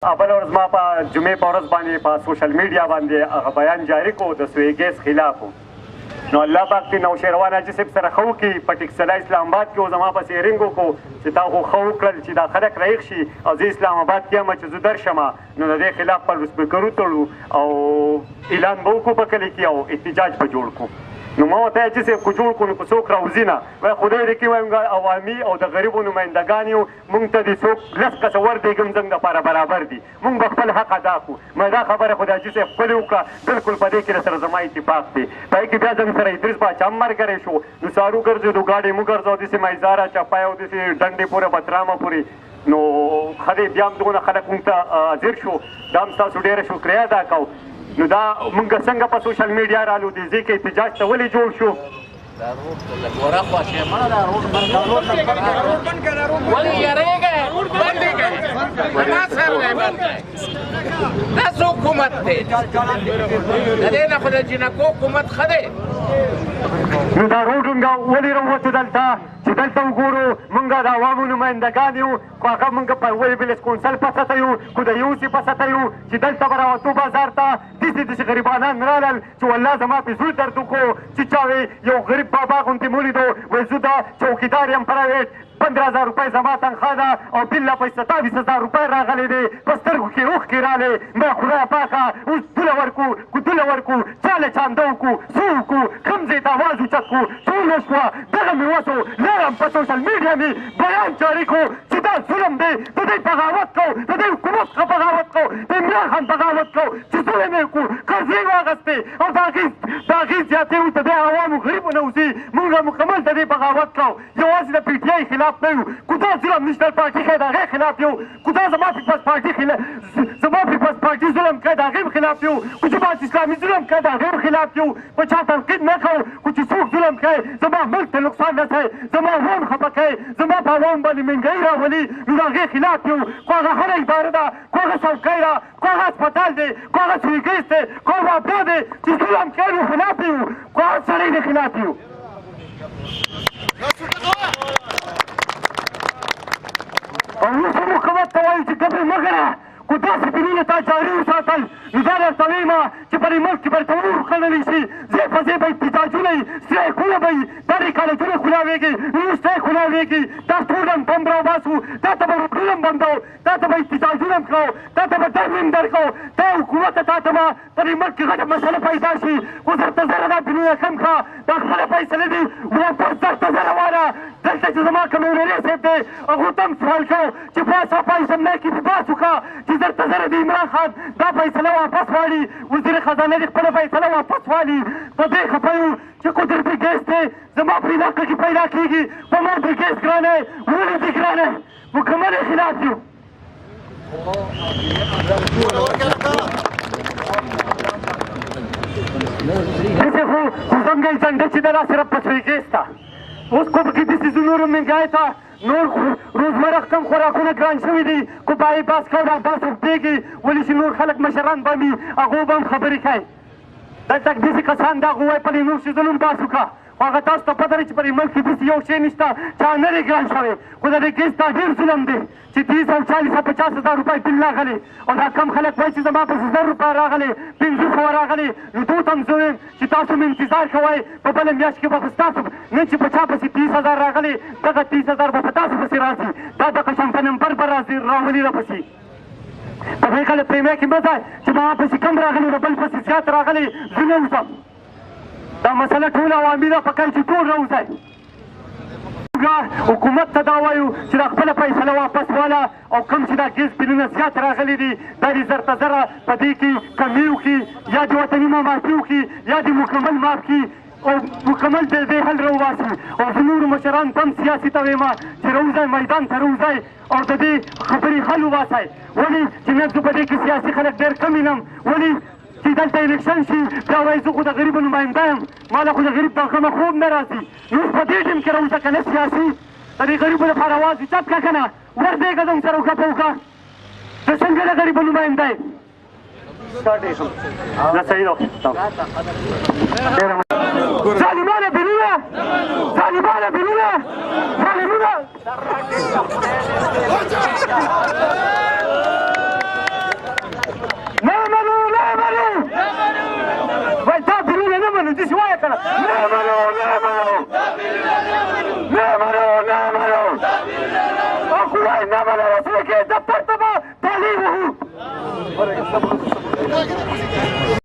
بله ورځ ما په جمعې په ورځ باندې په سوشل میډیا باندې هغه بیان جاري کړو د سوی ګیس خلاف نو الله پاک دې نوشیروان حاجي صاحب سره ښه وکړي په ټکسلا اسلام آباد کې زما پسې هیرینګ وکړو چې تا خو ښه وکړل چې دا خلک رایق شي او زه اسلام آباد کې یم چې زه درشم نو د دې خلاف په سپیکر وتړو او اعلان به وکړو په کلي کې او احتجاج به جوړ کړو نو ما ورته حاجي صاحب خو جوړ کړو نو که څوک راوځي نه وایي خدای دې کې وایم عوامي او د غریبو نمایندګان یو مونږ ته دې څوک لس کسه وربېږم زموږ دپاره برابر دي مونږ به خپل حق ادا کړو ما دا خبره خو د حاجي صاحب ښکلې وکړه بلکل په دې کې راسره زما اتفاق دی په هغې کې بیا زموږ سره ادریس باچا هم ملګری شو نو سارو ګرځېدو ګاډۍ مو ګرځو داسې مایزاره چپای او داسې ډنډې پورې بترامه پورې نو ښه دی بیا هم دغونه خلک مونږ ته حاضر شو دا هم ستاسو ډېره شکریه ادا کوو نو دا مونږ څنګه په سوشل میډیا رالو دې ځای کې احتجاج ته ولې جوړ شو داسې حکومت دی د دې نه خو د جنکو حکومت ښه دی نو دا روډ ولې راووتو دلته چې دلته وګورو مونږ د عوامو نمایندګان یو خو هغه مونږ په ویلبلس کونسل په سطحه یو خو د یو سي په سطحه یو چې دلته به راوتو بازار ته داسې غریبانان رالل چې والله زما پې زړه درد وکړو چې چا وی یو غریب بابا غوندې مو لیدو وایي زه د چوکیدار یم پرایویټ 15,000 روپۍ زما تنخوا ده او بله په 27,000 روپۍ راغلی دی په سترګو کې اوښکې رالی ما خدایه پاکه اوس دوله ورکړو که دوله ورکړو چا له چانده وکړو څه وکړو کوم ځای ته اواز اوچت کړو څه ونه شوه دغه مې وسو لرم په سوشل میډیا مې بیان جاري کړو چې دا ظلم دی د دوی بغاوت کوو د دوی حکومت څخه بغاوت کوو د عمران خان بغاوت کوو چې ظلم یې کړو قرضې واخیستې او د هغې زیاتې اوس د دې عوامو غریبو نه اوسي مونږ مکمل د دې بغاوت کوو یوازې د پي ټي آی خلاف نه یو که دا ظلم نشنل پارټي کوي د هغې خلاف یو که دا زما پیپلز پارټي ظلم کوي د هغې خلاف یو که جماعت اسلامي ظلم کوي د هغې خلاف یو په چا تنقید نه کوو که چې څوک ظلم کوي زما ملک ته نقصان رسوي زما عوام خفه کوي زما په عوام باندې مهنګایي راولي نو د هغې خلاف یو خو هغه هره اداره ده خو هغه څوکۍ ده خو هغه هسپتال دی خو هغه سویګیس دی خو هغه ابدا دی چې ظلم کوي نو خلاف یو خو هر سړی د خلاف یو او اوس هم حکومت ته وایو چې ګبرې مه ګڼه خو داسې بلونه تا جاري وساتل نو دا درته وایم چې په دې ملک کې به ورته وخڼلی شي ځای په ځای به احتجاجونه وي سټرایکونه به وي دا دې کالجونه خلاوېږي نو سټرایک خلاوېږي دا ټول هم بم راوباسو دا ته به روډونه هم بندو دا ته به احتجاجونه هم کوو دا ته به درد هم درکوو دا حکومت ته تا ته به په دې ملک کې غټه مسله پیدا شي خو درته زره دا بلونه کم کړه دا خپله فیصله دي واپس درته زره واله دلته چې زما کوم اورېری صاحب دی هغو ته هم سوال کوو چې پاسه پیسمنۍ کې دې باس وکړه چې درته زره د عمران خان دا فیصله واپس واړي وزیر خزانه دې خپله فیصله واپس والي په دې خفه یو چې قدر پرې ګیس دی زما په علاقه کې پیدا کېږي په ما پرې ګیس ګران دی ولې دې ګران دی مکمل یې خلاف یو داسې خو څنګه یې ځنډه چې د لا صرف په سوی ګیس ته اوس خو پکې داسې زه نورو مهنګای ته نور روزمره کم خوراکونه ګران شوي دي که بای باس کوو دا باس اوږدېږي ولې چې نور خلک مشران به وي هغو به هم خبرې کوي دلته داسې کسان دا هغه وایي پلې نور څیزونه هم باس وکړه خو هغه تاسو ته پته ده چې په دې ملک کې داسې یو شی نشته چې نه دی ګران شوی خو د دې ګیس دا ډېر ظلم دی چې 30 او 40 او 50,000 روپۍ بل راغلی او دا کم خلک وایي چې زما پسې 1000 روپۍ راغلی 500 راغلی نو دو ته هم زه وایم چې تاسو مې انتظار کوئ په بله میاشت کې به خو ستاسو نن چې په چا پسې 30,000 راغلی دغه 30,000 به په تاسو پسې راشي دا د قشم په نمبر به راولي راپسې په دې کله پریمیا کې مه ځئ چې ما پسې کم راغلی د بل پسې زیات راغلی زه نه وځم دا مسله ټول عوامي ده پکار چې ټول راوځئ حکومت ته دا وایو چې دا خپله فیصله واپس واله او کوم چې دا ګیس بلونه زیات راغلي دي دا دې زر ته زره په دې کې کمي وکړي یا د وطني معافي وکړي یا د مکمل معاف کړي او مکمل د دې حل راوباسي او زه نورو مشرانو ته هم سیاسي ته وایم چې راوځئ میدان ته راوځئ او د دې خبرې حل وباسئ ولې چې نن زه په دې کې سیاسي خلک ډېر کم وینم ولې چې دلته الیکشن شي بیا وایي زه خو د غریبو نماینده یم ما له خو د غریب د غمه خوب نه راځي نو اوس په دې ټیم کې راوځه که نه سیاسي د دې غریبو لپاره اواز اوچت کړه که نه ورځېږه زموږ سره وګپه وکړه زه څنګه د غریبو نماینده یم ظالمانه بلونه ظالمانه بلونه ظالمونه أخوة إنما لا يسوي كي دبرت ما تليه